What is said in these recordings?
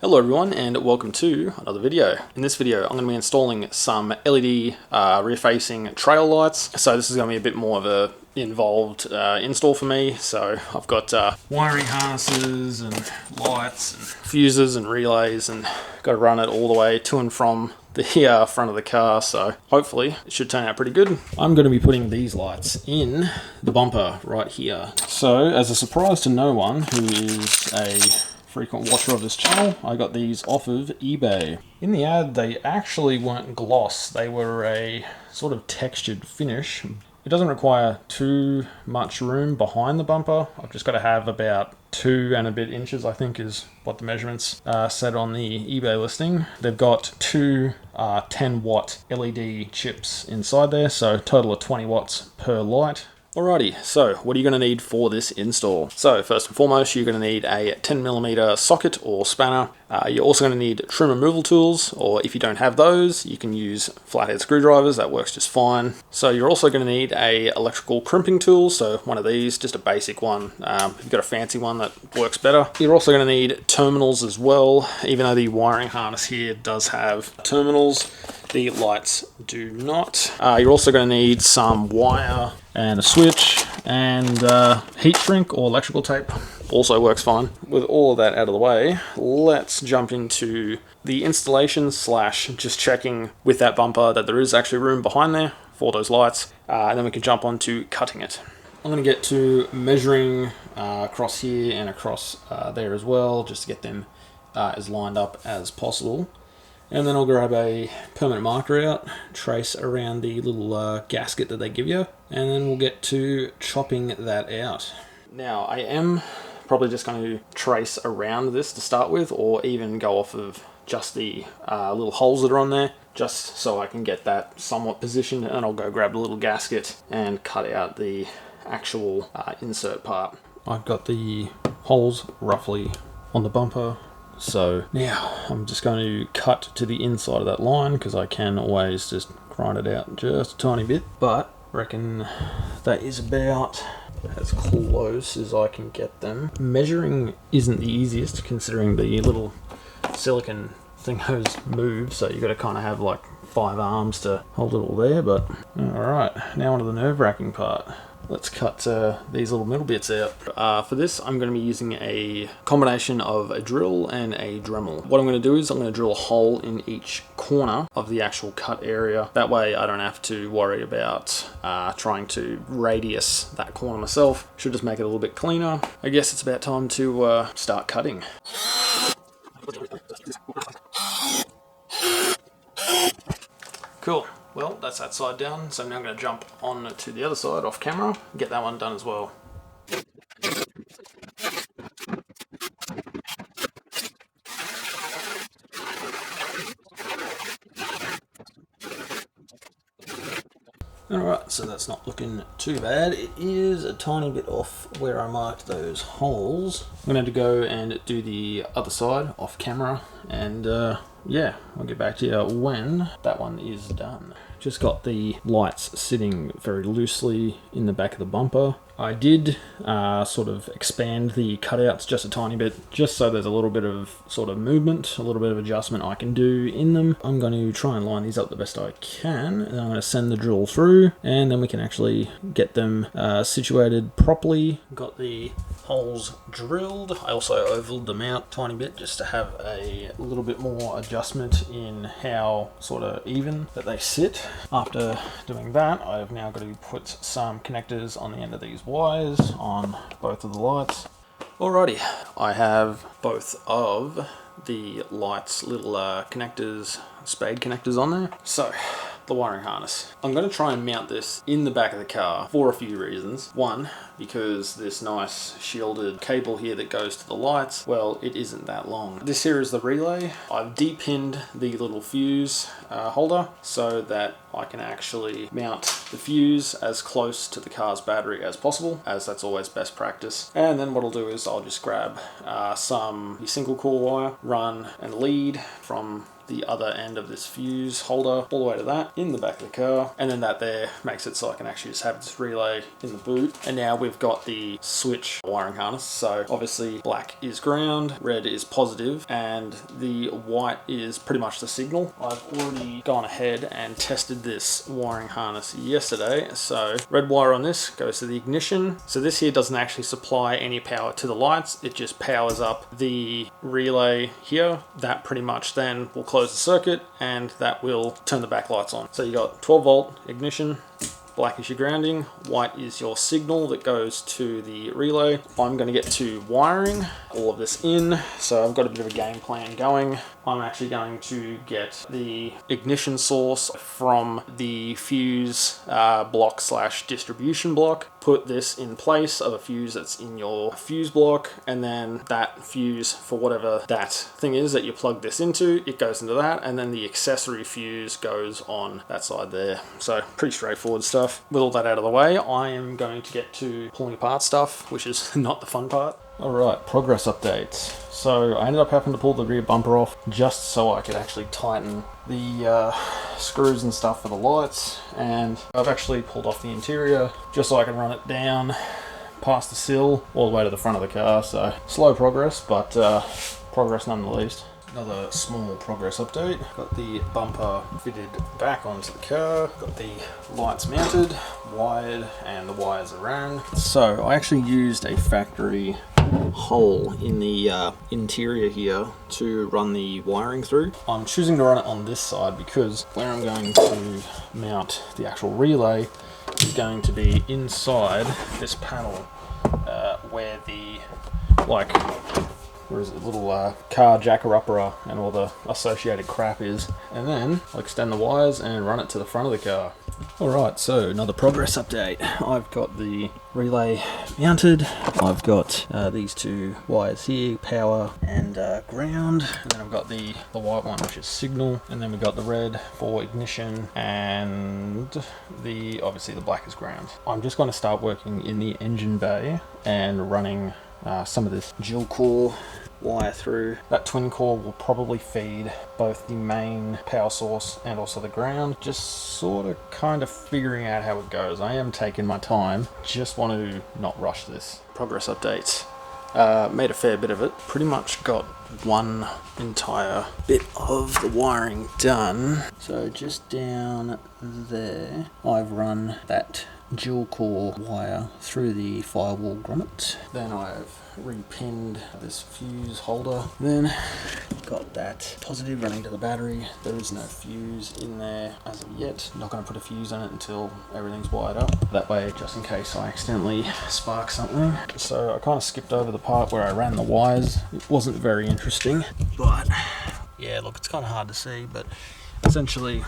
Hello everyone and welcome to another video. In this video I'm going to be installing some LED rear facing trail lights. So this is going to be a bit more of a involved install for me. So I've got wiring harnesses and lights and fuses and relays and got to run it all the way to and from the front of the car, so hopefully it should turn out pretty good. I'm going to be putting these lights in the bumper right here. So as a surprise to no one who is a frequent watcher of this channel, I got these off of eBay. In the ad, they actually weren't gloss. They were a sort of textured finish. It doesn't require too much room behind the bumper. I've just got to have about 2 and a bit inches, I think is what the measurements said on the eBay listing. They've got two 10 watt LED chips inside there, so total of 20 watts per light. Alrighty, so what are you going to need for this install? So first and foremost, you're going to need a 10mm socket or spanner. You're also going to need trim removal tools, or if you don't have those, you can use flathead screwdrivers, that works just fine. So you're also going to need a electrical crimping tool, so one of these, just a basic one. If you've got a fancy one, that works better. You're also going to need terminals as well, even though the wiring harness here does have terminals. The lights do not. You're also going to need some wire and a switch and heat shrink or electrical tape. Also works fine. With all of that out of the way, let's jump into the installation / just checking with that bumper that there is actually room behind there for those lights, and then we can jump on to cutting it. I'm going to get to measuring across here and across there as well, just to get them as lined up as possible. And then I'll grab a permanent marker out, trace around the little gasket that they give you, and then we'll get to chopping that out. Now, I am probably just going to trace around this to start with, or even go off of just the little holes that are on there, just so I can get that somewhat positioned, and I'll go grab the little gasket and cut out the actual insert part. I've got the holes roughly on the bumper. So now I'm just going to cut to the inside of that line, because I can always just grind it out just a tiny bit, but I reckon that is about as close as I can get them. Measuring isn't the easiest, considering the little silicon thingos move, so you've got to kind of have like 5 arms to hold it all there. But alright, now onto the nerve-wracking part. Let's cut these little middle bits out. For this, I'm going to be using a combination of a drill and a Dremel. What I'm going to do is I'm going to drill a hole in each corner of the actual cut area. That way I don't have to worry about trying to radius that corner myself. Should just make it a little bit cleaner. I guess it's about time to start cutting. Cool. Well, that's that side down, so now I'm going to jump on to the other side off camera and get that one done as well. Alright, so that's not looking too bad. It is a tiny bit off where I marked those holes. I'm going to have to go and do the other side off camera, and yeah, I'll get back to you when that one is done. Just got the lights sitting very loosely in the back of the bumper. I did sort of expand the cutouts just a tiny bit, just so there's a little bit of sort of movement, a little bit of adjustment I can do in them. I'm going to try and line these up the best I can, and I'm going to send the drill through, and then we can actually get them situated properly. Got the holes drilled. I also ovaled them out a tiny bit just to have a little bit more adjustment in how sort of even that they sit. After doing that, I've now got to put some connectors on the end of these wires on both of the lights. Alrighty, I have both of the lights little connectors, spade connectors on there. So the wiring harness, I'm going to try and mount this in the back of the car for a few reasons. One, because this nice shielded cable here that goes to the lights, well, it isn't that long. This here is the relay. I've de-pinned the little fuse holder so that I can actually mount the fuse as close to the car's battery as possible, as that's always best practice. And then what I'll do is I'll just grab some single core wire, run and lead from the other end of this fuse holder all the way to that in the back of the car, and then that there makes it so I can actually just have this relay in the boot. And now we've we've got the switch wiring harness. So obviously black is ground, red is positive, and the white is pretty much the signal. I've already gone ahead and tested this wiring harness yesterday. So red wire on this goes to the ignition. So this here doesn't actually supply any power to the lights. It just powers up the relay here. That pretty much then will close the circuit and that will turn the backlights on. So you got 12 volt ignition, black is your grounding, white is your signal that goes to the relay. I'm going to get to wiring all of this in, so I've got a bit of a game plan going. I'm actually going to get the ignition source from the fuse block slash distribution block, put this in place of a fuse that's in your fuse block, and then that fuse for whatever that thing is that you plug this into, it goes into that, and then the accessory fuse goes on that side there. So pretty straightforward stuff. With all that out of the way, I am going to get to pulling apart stuff, which is not the fun part. Alright, progress updates. So I ended up having to pull the rear bumper off just so I could actually tighten the screws and stuff for the lights, and I've actually pulled off the interior just so I can run it down past the sill all the way to the front of the car. So slow progress, but progress none the least. Another small progress update. Got the bumper fitted back onto the car, got the lights mounted, wired, and the wires around. So I actually used a factory hole in the interior here to run the wiring through. I'm choosing to run it on this side because where I'm going to mount the actual relay is going to be inside this panel where the little car jacker-upper and all the associated crap is, and then I'll extend the wires and run it to the front of the car. Alright, so another progress update. I've got the relay mounted, I've got these two wires here, power and ground, and then I've got the white one which is signal, and then we've got the red for ignition, and obviously the black is ground. I'm just going to start working in the engine bay and running some of this dual core wire through. That twin core will probably feed both the main power source and also the ground. Just sort of kind of figuring out how it goes. I am taking my time, just want to not rush this. Progress updates. Made a fair bit of it. Pretty much got one entire bit of the wiring done. So just down there, I've run that dual core wire through the firewall grommet. Then I've repinned this fuse holder. Then got that positive running to the battery. There is no fuse in there as of yet. Not going to put a fuse on it until everything's wired up. That way, just in case I accidentally spark something. So I kind of skipped over the part where I ran the wires. It wasn't very interesting, but yeah, look, it's kind of hard to see, but essentially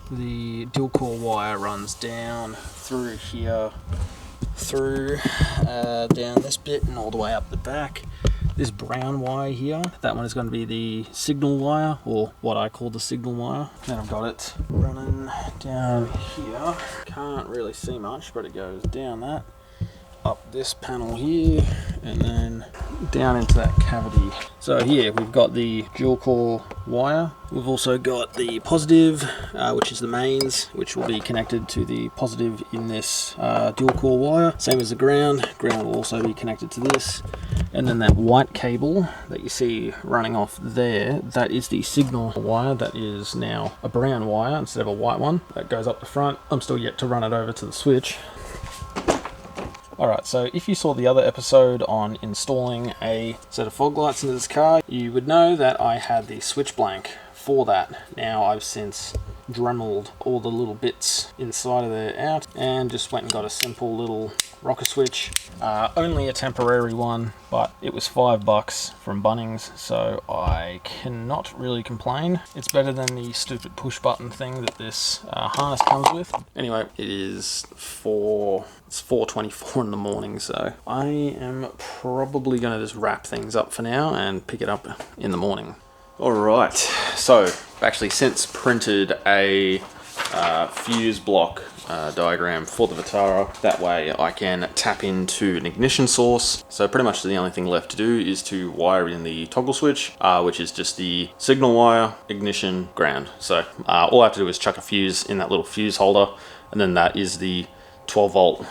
the dual core wire runs down through here, through down this bit and all the way up the back. This brown wire here, that one is going to be the signal wire, or what I call the signal wire. Then I've got it running down here. Can't really see much, but it goes down that, up this panel here, and then down into that cavity. So here we've got the dual core wire. We've also got the positive, which is the mains, which will be connected to the positive in this dual core wire. Same as the ground. Ground will also be connected to this. And then that white cable that you see running off there, that is the signal wire. That is now a brown wire instead of a white one. That goes up the front. I'm still yet to run it over to the switch. Alright, so if you saw the other episode on installing a set of fog lights into this car, you would know that I had the switch blank for that. Now I've since dremeled all the little bits inside of there out and just went and got a simple little rocker switch. Only a temporary one, but it was $5 from Bunnings, so I cannot really complain. It's better than the stupid push button thing that this harness comes with. Anyway, it's 4:24 in the morning, so I am probably going to just wrap things up for now and pick it up in the morning. Alright, so I've actually since printed a fuse block diagram for the Vitara. That way I can tap into an ignition source. So pretty much the only thing left to do is to wire in the toggle switch, which is just the signal wire, ignition, ground. So all I have to do is chuck a fuse in that little fuse holder, and then that is the 12 volt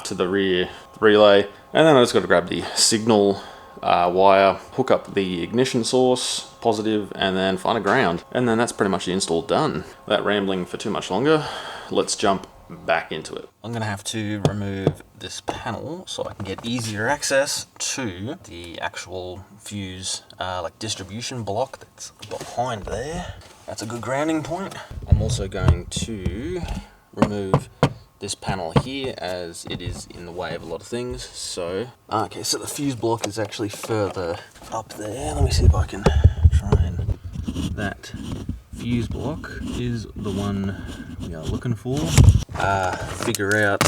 to the rear relay, and then I just got to grab the signal wire, hook up the ignition source, positive, and then find a ground. And then that's pretty much the install done. Without rambling for too much longer, let's jump back into it. I'm gonna have to remove this panel so I can get easier access to the actual fuse like distribution block that's behind there. That's a good grounding point. I'm also going to remove this panel here as it is in the way of a lot of things. So, okay, so the fuse block is actually further up there. Let me see if I can try and... That fuse block is the one we are looking for. Figure out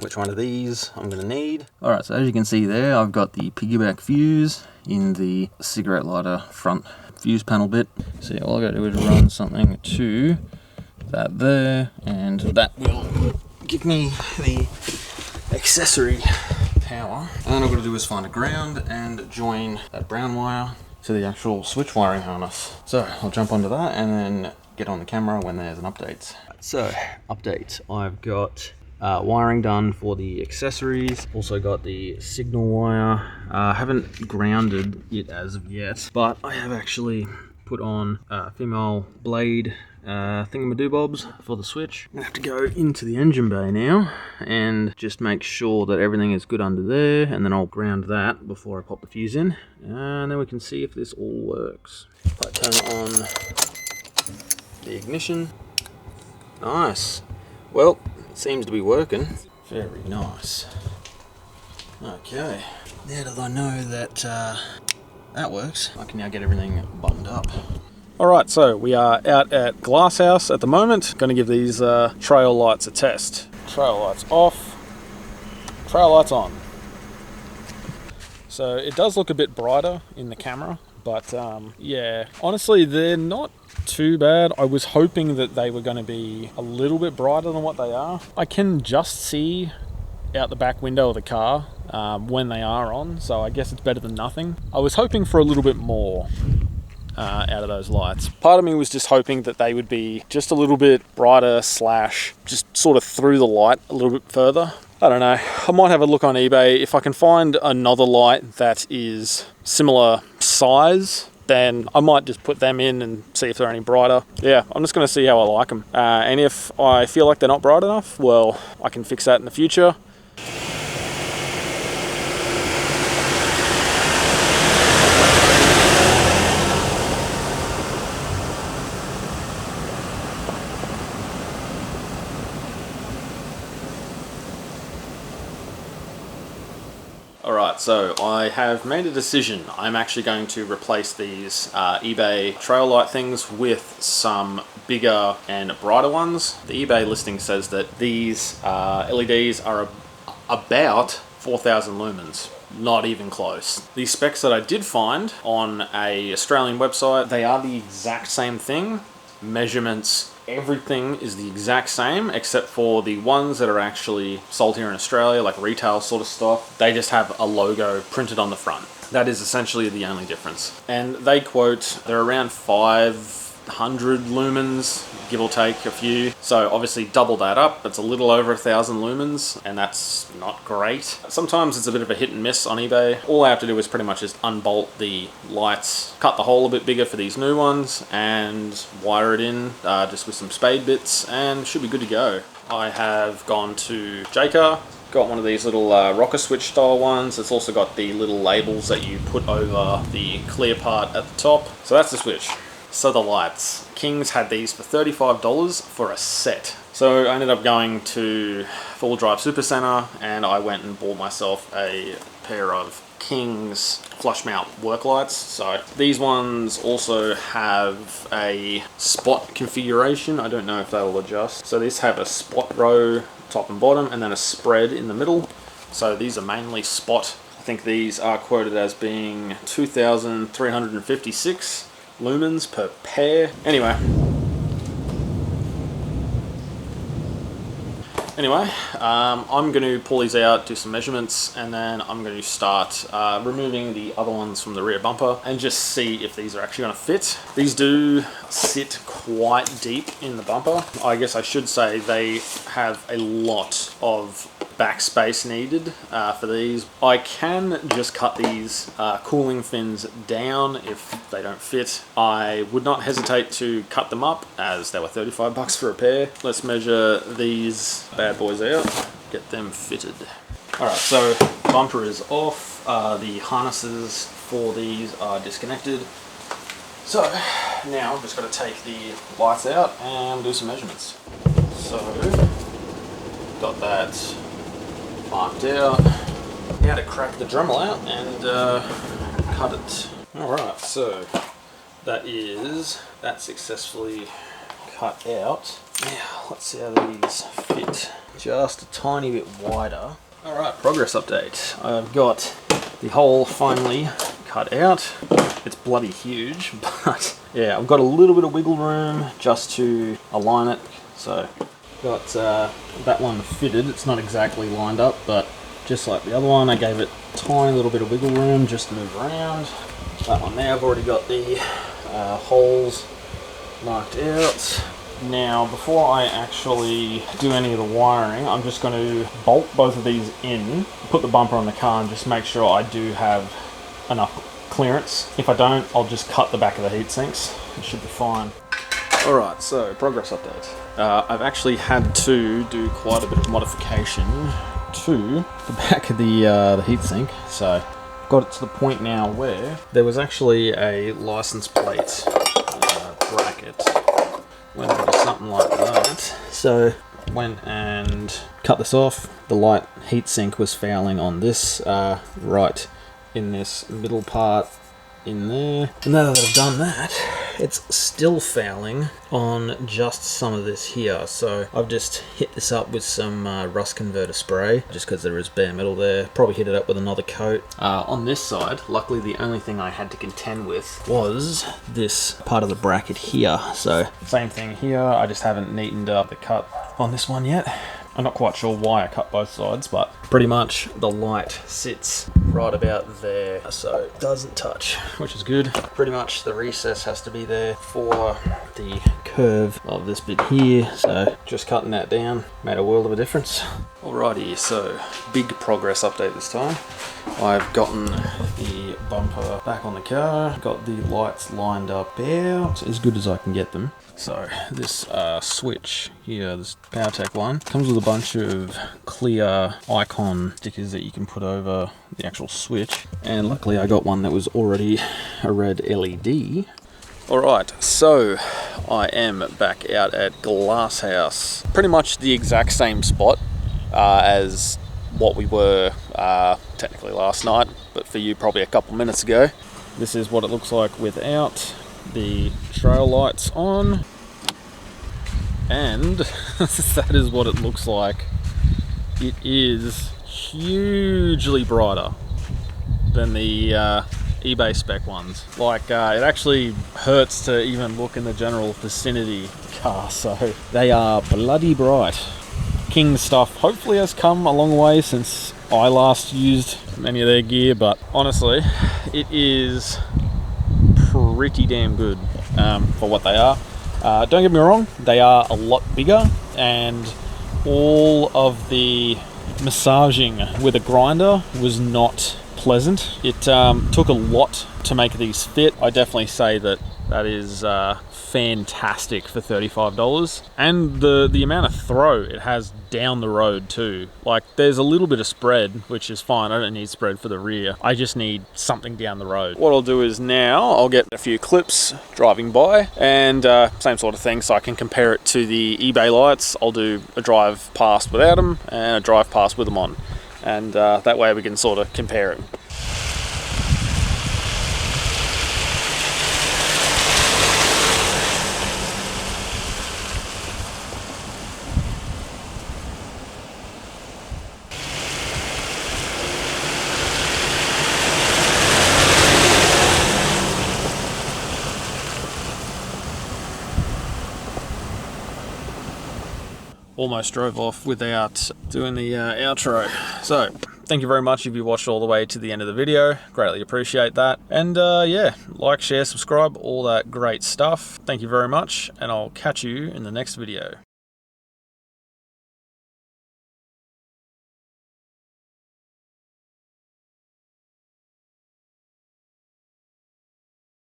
which one of these I'm going to need. Alright, so as you can see there, I've got the piggyback fuse in the cigarette lighter front fuse panel bit. So yeah, all I got to do is run something to that there, and that will give me the accessory power. And then all I've got to do is find a ground and join that brown wire to the actual switch wiring harness. So I'll jump onto that and then get on the camera when there's an update. So, update. I've got wiring done for the accessories. Also got the signal wire. Haven't grounded it as of yet, but I have actually put on female blade thingamadoobobs for the switch. I'm gonna have to go into the engine bay now and just make sure that everything is good under there, and then I'll ground that before I pop the fuse in, and then we can see if this all works. If I turn on the ignition, nice. Well, it seems to be working. Very nice. Okay, now that I know that that works, I can now get everything buttoned up. Alright, so we are out at Glasshouse at the moment. Going to give these trail lights a test. Trail lights off, trail lights on. So it does look a bit brighter in the camera, but yeah, honestly they're not too bad. I was hoping that they were going to be a little bit brighter than what they are. I can just see out the back window of the car when they are on, so I guess it's better than nothing. I was hoping for a little bit more out of those lights. Part of me was just hoping that they would be just a little bit brighter, slash just sort of through the light a little bit further. I don't know, I might have a look on eBay. If I can find another light that is similar size, then I might just put them in and see if they're any brighter. Yeah, I'm just going to see how I like them. And if I feel like they're not bright enough, well, I can fix that in the future. Alright, so I have made a decision. I'm actually going to replace these eBay trail light things with some bigger and brighter ones. The eBay listing says that these LEDs are about 4,000 lumens. Not even close. The specs that I did find on an Australian website, they are the exact same thing. Measurements, everything is the exact same, except for the ones that are actually sold here in Australia, like retail sort of stuff. They just have a logo printed on the front. That is essentially the only difference. And they quote, they're around 500 lumens, give or take a few. So obviously double that up, it's a little over 1,000 lumens, and that's not great. Sometimes it's a bit of a hit and miss on eBay. All I have to do is pretty much just unbolt the lights, cut the hole a bit bigger for these new ones, and wire it in just with some spade bits, and should be good to go. I have gone to JT, got one of these little rocker switch style ones. It's also got the little labels that you put over the clear part at the top. So that's the switch. So the lights. King's had these for $35 for a set. So I ended up going to Full Drive Supacentre and I went and bought myself a pair of King's flush mount work lights. So these ones also have a spot configuration. I don't know if they will adjust. So these have a spot row top and bottom and then a spread in the middle. So these are mainly spot. I think these are quoted as being 2,356 lumens per pair. Anyway, I'm going to pull these out, do some measurements, and then I'm going to start removing the other ones from the rear bumper and just see if these are actually going to fit. These do sit quite deep in the bumper. I guess I should say they have a lot of backspace needed for these. I can just cut these cooling fins down if they don't fit. I would not hesitate to cut them up, as they were 35 bucks for a pair. Let's measure these bad boys out, get them fitted. Alright, so bumper is off, the harnesses for these are disconnected. So now I'm just going to take the lights out and do some measurements. So, got that marked out. Now to crack the Dremel out and cut it. Alright, so that's successfully cut out. Now let's see how these fit. Just a tiny bit wider. Alright, progress update. I've got the hole finally cut out. It's bloody huge, but yeah, I've got a little bit of wiggle room just to align it. So got that one fitted. It's not exactly lined up, but just like the other one, I gave it a tiny little bit of wiggle room just to move around. That one there, I've already got the holes marked out. Now, before I actually do any of the wiring, I'm just going to bolt both of these in, put the bumper on the car, and just make sure I do have enough clearance. If I don't, I'll just cut the back of the heat sinks. It should be fine. Alright, so progress update. I've actually had to do quite a bit of modification to the back of the heatsink. So got it to the point now where there was actually a license plate bracket. Went to do something like that. So went and cut this off. The light heatsink was fouling on this right in this middle part in there. And now that I've done that, it's still fouling on just some of this here. So I've just hit this up with some rust converter spray, just because there is bare metal there. Probably hit it up with another coat. On this side, luckily the only thing I had to contend with was this part of the bracket here. So same thing here, I just haven't neatened up the cut on this one yet. I'm not quite sure why I cut both sides, but pretty much the light sits right about there, so it doesn't touch, which is good. Pretty much the recess has to be there for the curve of this bit here, so just cutting that down made a world of a difference. Alrighty, so big progress update this time. I've gotten the bumper back on the car, got the lights lined up out as good as I can get them. So this switch here, this PowerTech one, comes with a bunch of clear icon stickers that you can put over the actual switch. And luckily I got one that was already a red LED. Alright, so I am back out at Glasshouse. Pretty much the exact same spot as what we were technically last night, but for you probably a couple minutes ago. This is what it looks like without the trail lights on, and that is what it looks like. It is hugely brighter than the eBay spec ones. Like it actually hurts to even look in the general vicinity of the car, so they are bloody bright. King stuff hopefully has come a long way since I last used many of their gear, but honestly it is pretty damn good for what they are. Don't get me wrong, they are a lot bigger, and all of the massaging with a grinder was not pleasant. It took a lot to make these fit. I definitely say that is fantastic for $35, and the amount of throw it has down the road too. Like there's a little bit of spread, which is fine. I don't need spread for the rear. I just need something down the road. What I'll do is now I'll get a few clips driving by, and same sort of thing, so I can compare it to the eBay lights. I'll do a drive past without them and a drive past with them on, and that way we can sort of compare it. Almost drove off without doing the outro. So thank you very much if you watched all the way to the end of the video. Greatly appreciate that. And yeah, like, share, subscribe, all that great stuff. Thank you very much, and I'll catch you in the next video.